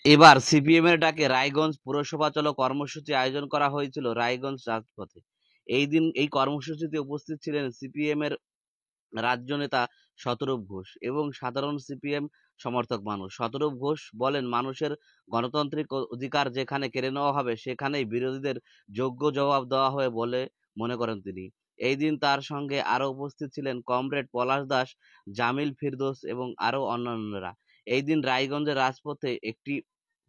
এবার সিপিএম এর ডাকে রায়গঞ্জ পুরসভা চলো কর্মসূচি আয়োজন করা হয়েছিল রায়গঞ্জ রাজপথে। এই দিন এই কর্মসূচিতে উপস্থিত ছিলেন সিপিএম এর রাজ্য নেতা শতরূপ ঘোষ এবং সাধারণ সিপিএম সমর্থক মানুষ। শতরূপ ঘোষ বলেন, মানুষের গণতান্ত্রিক অধিকার যেখানে কেড়ে নেওয়া হবে সেখানেই বিরোধীদের যোগ্য জবাব দেওয়া হবে বলে মনে করেন তিনি। এই দিন তার সঙ্গে আরো উপস্থিত ছিলেন কমরেড পলাশ দাস, জামিল ফিরদৌস এবং আরো অন্যান্যরা। এই দিন রায়গঞ্জের রাজপথে একটি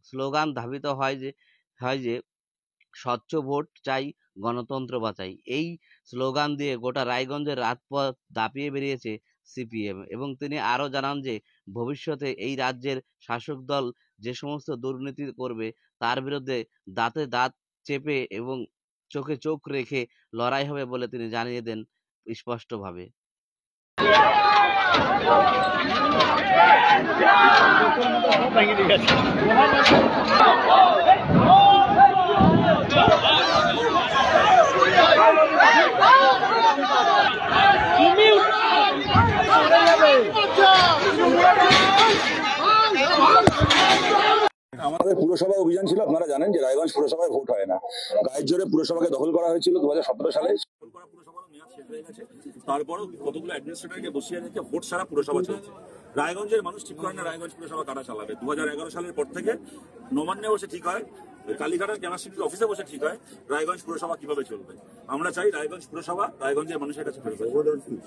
স্লোগান ধাবিত হয় যে স্বচ্ছ ভোট চাই, গণতন্ত্র বাঁচাই। এই স্লোগান দিয়ে গোটা রায়গঞ্জের রাজপথ দাপিয়ে বেরিয়েছে সিপিএম এবং তিনি আরো জানান যে ভবিষ্যতে এই রাজ্যের শাসক দল যে সমস্ত দুর্নীতি করবে তার বিরুদ্ধে দাঁতে দাঁত চেপে এবং চোখে চোখ রেখে লড়াই হবে বলে তিনি জানিয়ে দেন স্পষ্টভাবে। আমাদের পুরসভা অভিযান ছিল, আপনারা জানেন যে রায়গঞ্জ পুরসভায় ভোট হয় না। গায়ের জোরে পুরসভাকে দখল করা হয়েছিল 2017 সালে। তারপরও কতগুলো অ্যাডমিনিস্ট্রেটরকে বসিয়ে রেখে ভোট সারা পুরসভা চলছে। রায়গঞ্জের মানুষ ঠিক করে না রায়গঞ্জ পুরসভা কারা চালাবে। 2011 সালের পর থেকে নবান্নে বসে ঠিক হয়, কালীঘাটের কেনাশিল্পী অফিসে বসে ঠিক হয় রায়গঞ্জ পুরসভা কিভাবে চলবে। আমরা চাই রায়গঞ্জ পুরসভা রায়গঞ্জের মানুষের কাছে ফেরত আসবে।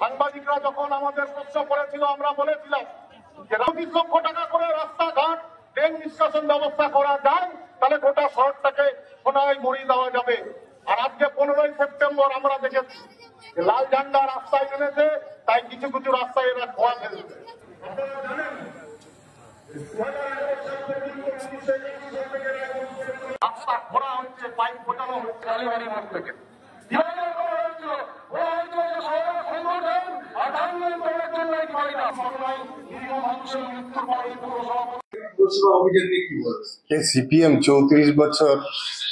সাংবাদিকরা যখন আমাদের প্রশ্ন করেছিল আমরা বলেছিলাম যে 20 লক্ষ টাকা করে রাস্তাঘাট ট্রেন নিষ্কাশন ব্যবস্থা করা যায় তাহলে গোটা শহরটাকে সোনায় মরিয়ে দেওয়া যাবে। আর আজকে 15ই সেপ্টেম্বর আমরা দেখেছি লাল ঝান্ডা রাস্তায় নেমেছে, তাই কিছু কিছু রাস্তায় এরা ধোয়া ফেলছে। আপনারা জানেন রাস্তা খোঁড়া হচ্ছে, পাইপ ফোটানো হচ্ছে আলিবাড়ির মোড় থেকে। সিপিএম 34 বছর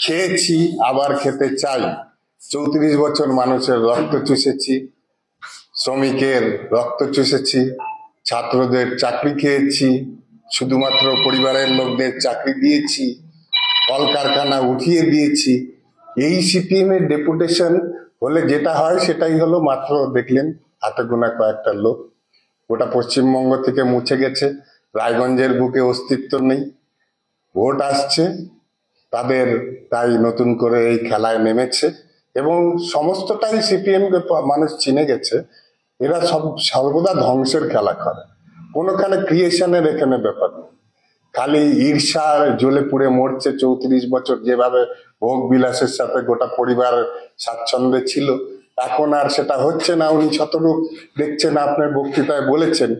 খেয়েছি, আবার খেতে চাই। 34 বছর মানুষের রক্ত চুষেছি, শ্রমিকের রক্ত চুষেছি, ছাত্রদের চাকরি খেয়েছি, শুধুমাত্র পরিবারের লোকদের চাকরি দিয়েছি, কলকারখানা উঠিয়ে দিয়েছি। এই সিপিএম এর ডেপুটেশন হলে যেটা হয় সেটাই হলো, মাত্র দেখলেন হাতে গোনা কয়েকটা লোক। গোটা পশ্চিমবঙ্গ থেকে মুছে গেছে, রায়গঞ্জের বুকে অস্তিত্ব নেই। ভোট আসছে, তাদের তাই নতুন করে এই খেলায় নেমেছে এবং সমস্তটাই সিপিএম কে মানুষ চিনে গেছে। এরা সর্বদা ধ্বংসের খেলা করে, কোনোখানে ক্রিয়েশনের এখানে ব্যাপার নেই। খালি ঈর্ষার জ্বলে পুড়ে মরছে। 34 বছর যেভাবে ভোগ বিলাসের সাথে গোটা পরিবার স্বাচ্ছন্দ্যে ছিল, এখন আর সেটা হচ্ছে না। উনি শতরূপ দেখছেন, আপনার বক্তৃতায় বলেছেন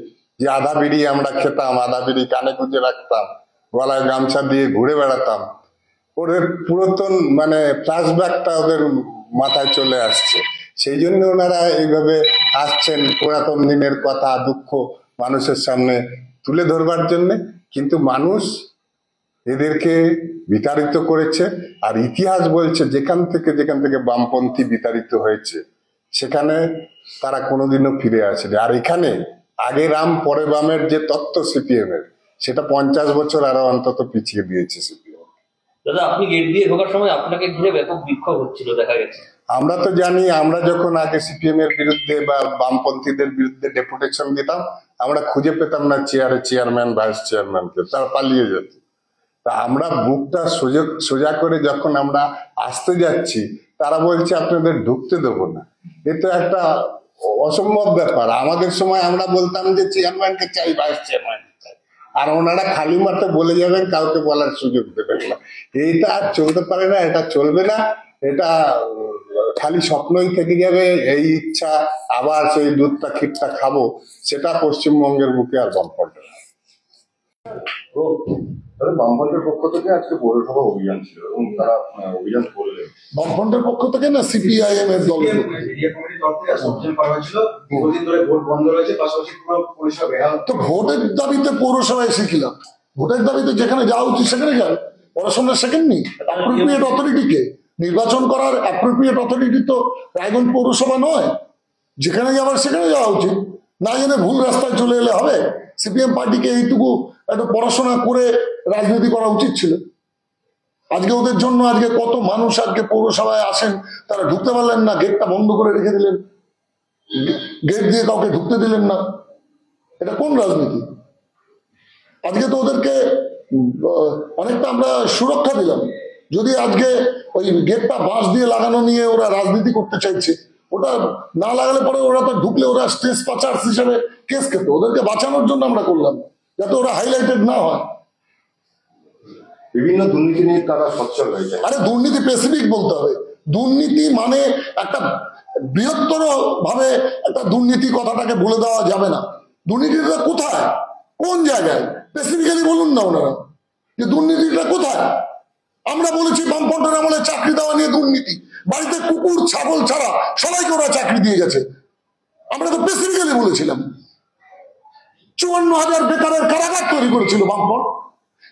যে আধা বিড়ি আমরা খেতাম, আধা বিড়ি কানে গুঁজে রাখতাম, গলায় গামছা দিয়ে ঘুরে বেড়াতাম। ওদের পুরাতন মানে ফ্ল্যাশব্যাকটা ওদের মাথায় চলে আসছে, সেই জন্য ওনারা এইভাবে আসছেন পুরাতন দিনের কথা দুঃখ মানুষের সামনে তুলে ধরবার জন্যে। কিন্তু মানুষ এদেরকে বিতাড়িত করেছে, আর ইতিহাস বলছে যেখান থেকে বামপন্থী বিতাড়িত হয়েছে সেখানে তারা কোনোদিনও ফিরে আসেনি। আর এখানে আগে রাম পরে বামের যে তত্ত্ব সিপিএম এর, সেটা 50 বছর আরো অন্তত পিছিয়ে দিয়েছে সিপিএম। দাদা, আপনি গেট দিয়ে ঢোকার সময় আপনাকে ঘিরে ব্যাপক বিক্ষোভ হচ্ছিল দেখা গেছে। আমরা তো জানি, আমরা যখন আগে সিপিএম এর বিরুদ্ধে বা বামপন্থীদের বিরুদ্ধে ডেপুটেশন দিতাম, আমরা খুঁজে পেতাম না চেয়ারম্যান ভাইস চেয়ারম্যানকে, তারা পালিয়ে যেত। তা আমরা বুকটা সোজা করে যখন আমরা আসতে যাচ্ছি, তারা বলছে আপনাদের ঢুকতে দেবো না। এ তো একটা অসম্ভব ব্যাপার। আমাদের সময় আমরা বলতাম যে চেয়ারম্যানকে চাই, ভাইস চেয়ারম্যানকে চাই। আর ওনারা খালি মাঠে বলে যাবেন, কাউকে বলার সুযোগ দেবেন না। এইটা আর চলতে পারে না, এটা চলবে না। এটা খালি স্বপ্নই থেকে যাবে। এই ইচ্ছা আবার সেই দুধটা ক্ষীরটা খাবো, সেটা পশ্চিমবঙ্গের বুকে আর বামফ্রন্ট না। বামফ্রন্টের পক্ষ থেকে আজকে পৌরসভা অভিযান ছিল এবং তারা অভিযান করলেন। বামফ্রন্টের পক্ষ থেকে না সিপিআইএম এর দল অভিযান করা হয়েছিল। দীর্ঘদিন ধরে ভোট বন্ধ রয়েছে, পাশাপাশি পুরো পরিষেবা বেহাল। তো ভোটের দাবিতে পৌরসভায় এসেছিলাম, ভোটের দাবিতে যেখানে যাওয়া উচিত সেখানে যায়। পড়াশোনার সেকেন্ড নি অ্যাপ্রোপ্রিয়েট অথরিটিকে নির্বাচন করার অ্যাপ্রোপ্রিয়েট অথরিটি তো রায়গঞ্জ পৌরসভা নয়। যেখানে যাবার সেখানে যাওয়া উচিত, না জেনে ভুল রাস্তায় চলে এলে হবে। সিপিএম পার্টিকে এইটুকু একটা পড়াশোনা করে রাজনীতি করা উচিত ছিল। আজকে ওদের জন্য আজকে কত মানুষ আজকে পৌরসভায় আসেন, তারা ঢুকতে পারলেন না, গেটটা বন্ধ করে রেখে দিলেন, গেট দিয়ে কাউকে ঢুকতে দিলেন না। এটা কোন রাজনীতি? আজকে তো ওদেরকে অনেকটা আমরা সুরক্ষা দিলাম। যদি আজকে ওই গেটটা বাঁশ দিয়ে লাগানো নিয়ে ওরা রাজনীতি করতে চাইছে, ওটা না লাগালে পরে ওরা তো ঢুকলে ওরা স্টেজ পাচার্স হিসেবে কেস খেত। ওদেরকে বাঁচানোর জন্য আমরা করলাম, যাতে ওরা হাইলাইটেড না হয়। বিভিন্ন দুর্নীতি নিয়ে তারা সচ্ছল হয়েছে। আরে দুর্নীতি স্পেসিফিক বলতে হবে। দুর্নীতি মানে একটা বৃহত্তর ভাবে একটা দুর্নীতি কথাটাকে বলে দেওয়া যাবে না। দুর্নীতিটা কোথায়, কোন জায়গায়, স্পেসিফিক্যালি বলুন না ওনারা যে দুর্নীতিটা কোথায়। আমরা বলেছি বামফ্রন্টের আমলে চাকরি দেওয়া নিয়ে দুর্নীতি, বাড়িতে কুকুর ছাগল ছাড়া সবাইকে ওরা চাকরি দিয়ে গেছে। আমরা তো স্পেসিফিক্যালি বলেছিলাম 54,000 বেকারের কারাগার তৈরি করেছিল বামফ্রন্ট।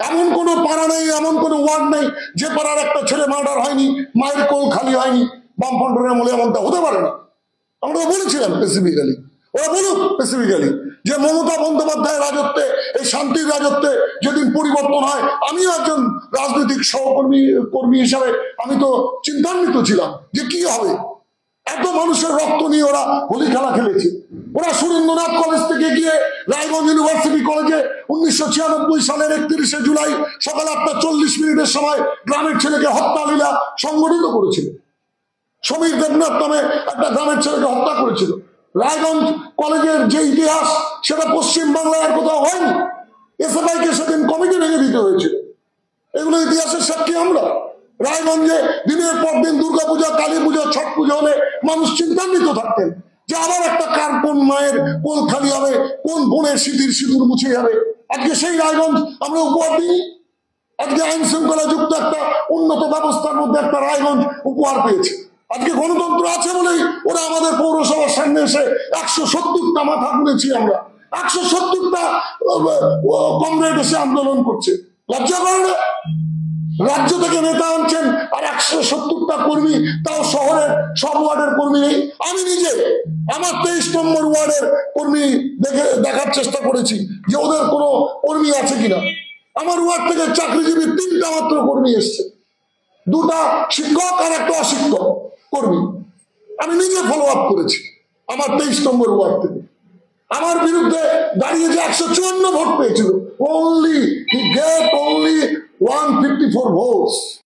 এমন কোন পাড়া নেই, এমন কোন ওয়ার্ড নেই যে পাড়ার একটা ছেলে মার্ডার হয়নি, মায়ের কোল খালি হয়নি। বামফ্রন্টের আমলে এমনটা হতে পারে না। আমরা বলেছিলাম স্পেসিফিক্যালি, ওরা বলুক স্পেসিফিক্যালি যে মমতা বন্দ্যোপাধ্যায়ের রাজত্বে, এই শান্তির রাজত্বে যেদিন পরিবর্তন হয়, আমিও একজন রাজনৈতিক কর্মী হিসাবে আমি তো চিন্তান্বিত ছিলাম যে কি হবে। এত মানুষের রক্ত নিয়ে ওরা হোলি খেলা খেলেছে। ওরা সুরেন্দ্রনাথ কলেজ থেকে গিয়ে রায়গঞ্জ ইউনিভার্সিটি কলেজে 1996 সালের 31শে জুলাই সকাল 8:40 সময় গ্রামের ছেলেকে হত্যা লীলা সংগঠিত করেছিল। সমীর দেবনাথ নামে একটা গ্রামের ছেলেকে হত্যা করেছিল। রায়গঞ্জ কলেজের যে ইতিহাস, সেটা পশ্চিম বাংলায় আর কোথাও হয়নি। এসএফআইকে সেদিন কমিটি ভেঙে দিতে হয়েছিল। এগুলো ইতিহাসের সাক্ষী আমরা। রায়গঞ্জে দিনের পর দিন দুর্গাপূজা, কালী পুজো, ছট পুজো হলে মানুষ চিন্তান্বিত থাকতেন যে আবার একটা কার কোন মায়ের কোল খালি হবে, কোন বোনের স্মৃতির সিঁদুর মুছে যাবে। আজকে সেই রায়গঞ্জ আমরা উপহার দিই। আজকে আইন শৃঙ্খলা যুক্ত একটা উন্নত ব্যবস্থার মধ্যে একটা রায়গঞ্জ উপহার পেয়েছে। আজকে গণতন্ত্র আছে বলেই ওরা আমাদের পৌরসভার সামনে এসে 170টা মাথা গুনেছি আমরা, 170টা কমরেড এসে আন্দোলন করছে। লজ্জা করে না? রাজ্য থেকে নেতা আনছেন আর 170টা কর্মী, তাও শহরের সব ওয়ার্ডের কর্মী নেই। আমি নিজে আমার 23 নম্বর ওয়ার্ডের কর্মী দেখার চেষ্টা করেছি যে ওদের কোনো কর্মী আছে কিনা। আমার ওয়ার্ড থেকে চাকরিজীবী 3টা মাত্র কর্মী এসছে, 2টা শিক্ষক আর একটা অশিক্ষক কর্মী। আমি নিজে ফলো আপ করেছি আমার 23 নম্বর ওয়ার্ড থেকে। আমার বিরুদ্ধে দাঁড়িয়ে যে 154 ভোট পেয়েছিল, only 154 votes।